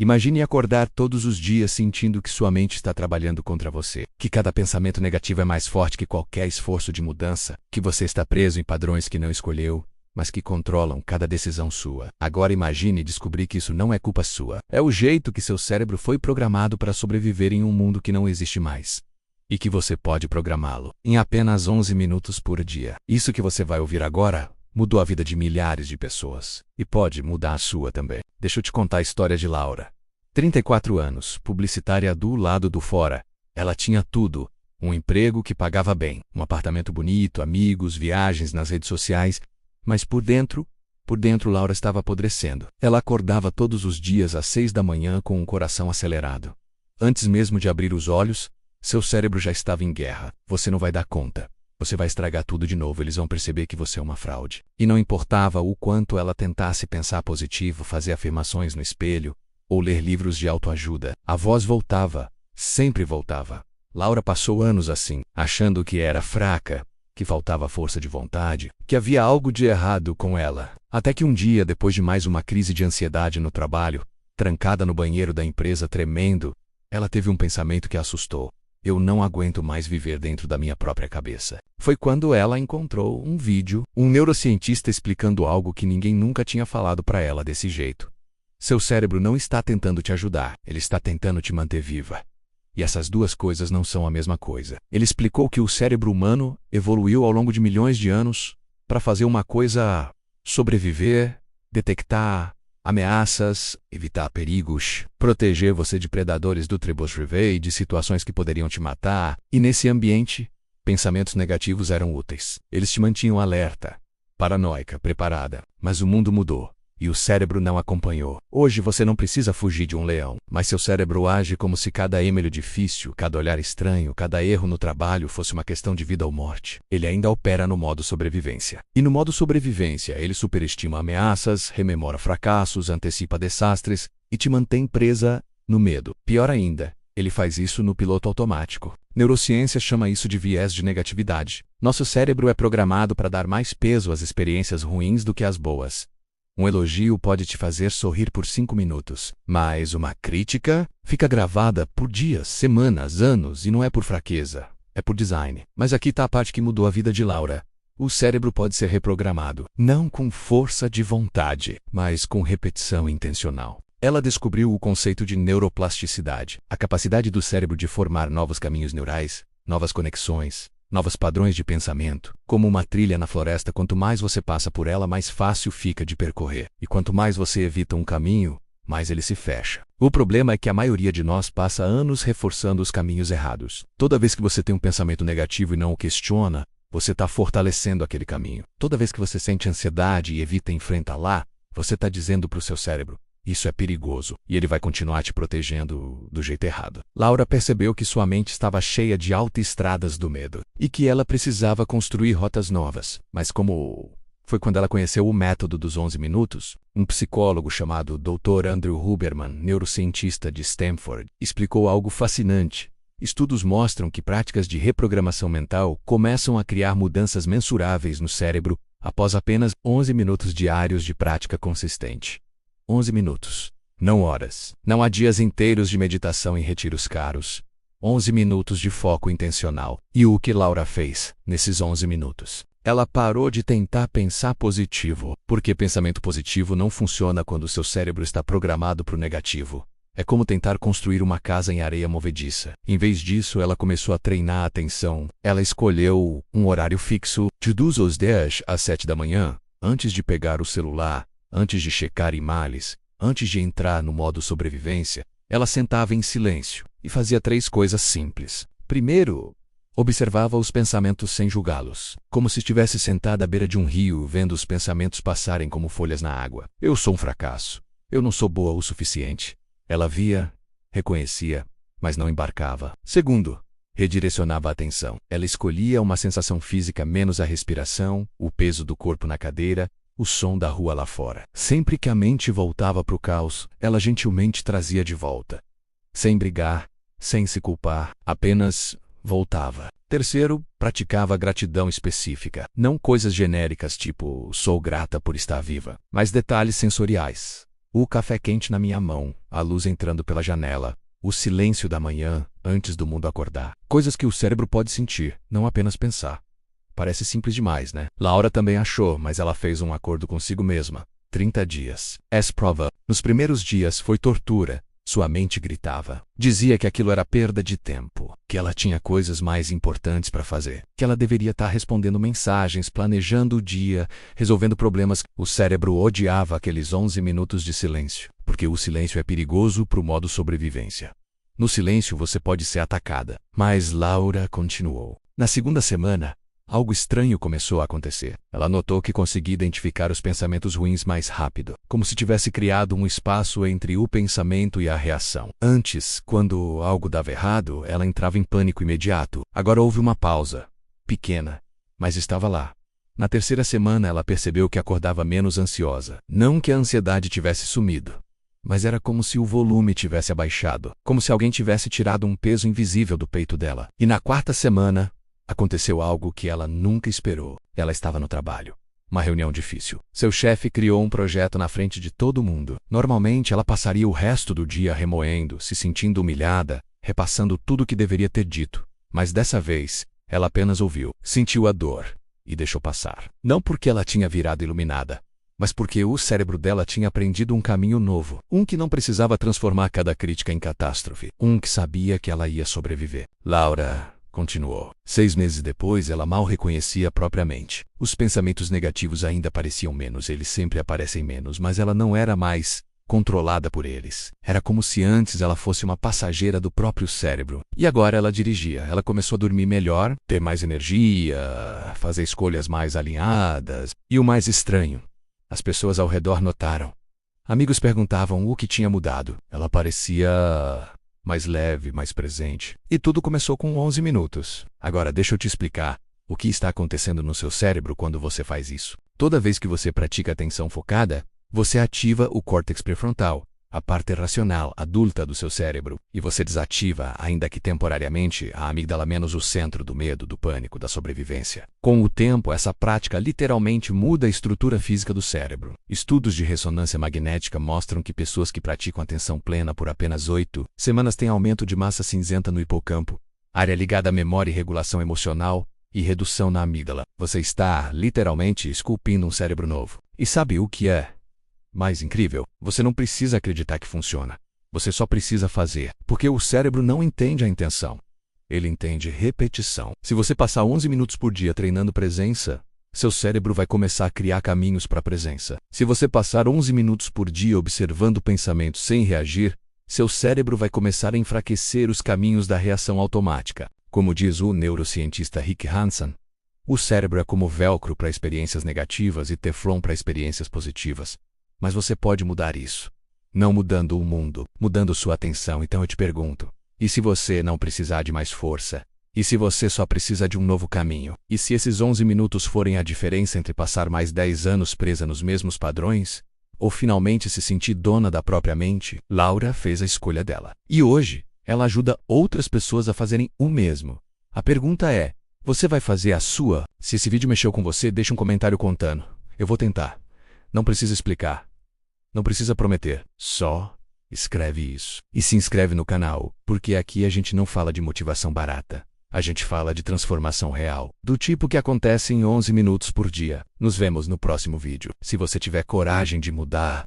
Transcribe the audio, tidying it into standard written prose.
Imagine acordar todos os dias sentindo que sua mente está trabalhando contra você, que cada pensamento negativo é mais forte que qualquer esforço de mudança, que você está preso em padrões que não escolheu, mas que controlam cada decisão sua. Agora imagine descobrir que isso não é culpa sua. É o jeito que seu cérebro foi programado para sobreviver em um mundo que não existe mais. E que você pode programá-lo em apenas 11 minutos por dia. Isso que você vai ouvir agora mudou a vida de milhares de pessoas. E pode mudar a sua também. Deixa eu te contar a história de Laura. 34 anos, publicitária do lado do fora. Ela tinha tudo. Um emprego que pagava bem, um apartamento bonito, amigos, viagens nas redes sociais. Mas por dentro Laura estava apodrecendo. Ela acordava todos os dias às 6 da manhã com o coração acelerado. Antes mesmo de abrir os olhos, seu cérebro já estava em guerra. Você não vai dar conta. Você vai estragar tudo de novo, eles vão perceber que você é uma fraude. E não importava o quanto ela tentasse pensar positivo, fazer afirmações no espelho, ou ler livros de autoajuda, a voz voltava, sempre voltava. Laura passou anos assim, achando que era fraca, que faltava força de vontade, que havia algo de errado com ela. Até que um dia, depois de mais uma crise de ansiedade no trabalho, trancada no banheiro da empresa tremendo, ela teve um pensamento que a assustou. Eu não aguento mais viver dentro da minha própria cabeça. Foi quando ela encontrou um vídeo, um neurocientista explicando algo que ninguém nunca tinha falado para ela desse jeito. Seu cérebro não está tentando te ajudar, ele está tentando te manter viva. E essas duas coisas não são a mesma coisa. Ele explicou que o cérebro humano evoluiu ao longo de milhões de anos para fazer uma coisa: sobreviver, detectar ameaças, evitar perigos, proteger você de predadores do Trebuchet e de situações que poderiam te matar. E nesse ambiente, pensamentos negativos eram úteis. Eles te mantinham alerta, paranoica, preparada. Mas o mundo mudou. E o cérebro não acompanhou. Hoje você não precisa fugir de um leão, mas seu cérebro age como se cada e-mail difícil, cada olhar estranho, cada erro no trabalho fosse uma questão de vida ou morte. Ele ainda opera no modo sobrevivência. E no modo sobrevivência, ele superestima ameaças, rememora fracassos, antecipa desastres e te mantém presa no medo. Pior ainda, ele faz isso no piloto automático. Neurociência chama isso de viés de negatividade. Nosso cérebro é programado para dar mais peso às experiências ruins do que às boas. Um elogio pode te fazer sorrir por 5 minutos, mas uma crítica fica gravada por dias, semanas, anos, e não é por fraqueza, é por design. Mas aqui está a parte que mudou a vida de Laura. O cérebro pode ser reprogramado, não com força de vontade, mas com repetição intencional. Ela descobriu o conceito de neuroplasticidade, a capacidade do cérebro de formar novos caminhos neurais, novas conexões, novos padrões de pensamento. Como uma trilha na floresta, quanto mais você passa por ela, mais fácil fica de percorrer. E quanto mais você evita um caminho, mais ele se fecha. O problema é que a maioria de nós passa anos reforçando os caminhos errados. Toda vez que você tem um pensamento negativo e não o questiona, você está fortalecendo aquele caminho. Toda vez que você sente ansiedade e evita enfrentá-la, você está dizendo para o seu cérebro: isso é perigoso, e ele vai continuar te protegendo do jeito errado. Laura percebeu que sua mente estava cheia de autoestradas do medo, e que ela precisava construir rotas novas. Mas foi quando ela conheceu o método dos 11 minutos, um psicólogo chamado Dr. Andrew Huberman, neurocientista de Stanford, explicou algo fascinante. Estudos mostram que práticas de reprogramação mental começam a criar mudanças mensuráveis no cérebro após apenas 11 minutos diários de prática consistente. 11 minutos, não horas. Não há dias inteiros de meditação em retiros caros. 11 minutos de foco intencional. E o que Laura fez nesses 11 minutos? Ela parou de tentar pensar positivo, porque pensamento positivo não funciona quando seu cérebro está programado para o negativo. É como tentar construir uma casa em areia movediça. Em vez disso, ela começou a treinar a atenção. Ela escolheu um horário fixo, de 2 às 10 às 7 da manhã, antes de pegar o celular, antes de checar e-mails, antes de entrar no modo sobrevivência. Ela sentava em silêncio e fazia 3 coisas simples. Primeiro, observava os pensamentos sem julgá-los, como se estivesse sentada à beira de um rio, vendo os pensamentos passarem como folhas na água. Eu sou um fracasso. Eu não sou boa o suficiente. Ela via, reconhecia, mas não embarcava. Segundo, redirecionava a atenção. Ela escolhia uma sensação física menos a respiração, o peso do corpo na cadeira, o som da rua lá fora. Sempre que a mente voltava para o caos, ela gentilmente trazia de volta. Sem brigar, sem se culpar, apenas voltava. Terceiro, praticava gratidão específica. Não coisas genéricas tipo sou grata por estar viva, mas detalhes sensoriais. O café quente na minha mão, a luz entrando pela janela, o silêncio da manhã antes do mundo acordar. Coisas que o cérebro pode sentir, não apenas pensar. Parece simples demais, né? Laura também achou, mas ela fez um acordo consigo mesma. 30 dias. Prova. Nos primeiros dias foi tortura. Sua mente gritava. Dizia que aquilo era perda de tempo, que ela tinha coisas mais importantes para fazer, que ela deveria estar respondendo mensagens, planejando o dia, resolvendo problemas. O cérebro odiava aqueles 11 minutos de silêncio, porque o silêncio é perigoso para o modo sobrevivência. No silêncio você pode ser atacada. Mas Laura continuou. Na segunda semana, algo estranho começou a acontecer. Ela notou que conseguia identificar os pensamentos ruins mais rápido, como se tivesse criado um espaço entre o pensamento e a reação. Antes, quando algo dava errado, ela entrava em pânico imediato. Agora houve uma pausa, pequena, mas estava lá. Na terceira semana, ela percebeu que acordava menos ansiosa. Não que a ansiedade tivesse sumido, mas era como se o volume tivesse abaixado, como se alguém tivesse tirado um peso invisível do peito dela. E na quarta semana, aconteceu algo que ela nunca esperou. Ela estava no trabalho. Uma reunião difícil. Seu chefe criou um projeto na frente de todo mundo. Normalmente, ela passaria o resto do dia remoendo, se sentindo humilhada, repassando tudo o que deveria ter dito. Mas dessa vez, ela apenas ouviu, sentiu a dor e deixou passar. Não porque ela tinha virado iluminada, mas porque o cérebro dela tinha aprendido um caminho novo. Um que não precisava transformar cada crítica em catástrofe. Um que sabia que ela ia sobreviver. Laura continuou. 6 meses depois, ela mal reconhecia a própria mente. Os pensamentos negativos ainda pareciam menos, eles sempre aparecem menos, mas ela não era mais controlada por eles. Era como se antes ela fosse uma passageira do próprio cérebro. E agora ela dirigia. Ela começou a dormir melhor, ter mais energia, fazer escolhas mais alinhadas. E o mais estranho, as pessoas ao redor notaram. Amigos perguntavam o que tinha mudado. Ela parecia mais leve, mais presente. E tudo começou com 11 minutos. Agora deixa eu te explicar o que está acontecendo no seu cérebro quando você faz isso. Toda vez que você pratica atenção focada, você ativa o córtex pré-frontal, a parte racional, adulta do seu cérebro, e você desativa, ainda que temporariamente, a amígdala menos o centro do medo, do pânico, da sobrevivência. Com o tempo, essa prática literalmente muda a estrutura física do cérebro. Estudos de ressonância magnética mostram que pessoas que praticam atenção plena por apenas 8 semanas têm aumento de massa cinzenta no hipocampo, área ligada à memória e regulação emocional, e redução na amígdala. Você está, literalmente, esculpindo um cérebro novo. E sabe o que é mais incrível? Você não precisa acreditar que funciona. Você só precisa fazer, porque o cérebro não entende a intenção. Ele entende repetição. Se você passar 11 minutos por dia treinando presença, seu cérebro vai começar a criar caminhos para a presença. Se você passar 11 minutos por dia observando pensamentos sem reagir, seu cérebro vai começar a enfraquecer os caminhos da reação automática. Como diz o neurocientista Rick Hansen, o cérebro é como velcro para experiências negativas e teflon para experiências positivas. Mas você pode mudar isso. Não mudando o mundo, mudando sua atenção. Então eu te pergunto, e se você não precisar de mais força? E se você só precisa de um novo caminho? E se esses 11 minutos forem a diferença entre passar mais 10 anos presa nos mesmos padrões? Ou finalmente se sentir dona da própria mente? Laura fez a escolha dela. E hoje, ela ajuda outras pessoas a fazerem o mesmo. A pergunta é, você vai fazer a sua? Se esse vídeo mexeu com você, deixa um comentário contando. Eu vou tentar. Não precisa explicar. Não precisa prometer. Só escreve isso. E se inscreve no canal, porque aqui a gente não fala de motivação barata. A gente fala de transformação real, do tipo que acontece em 11 minutos por dia. Nos vemos no próximo vídeo. Se você tiver coragem de mudar,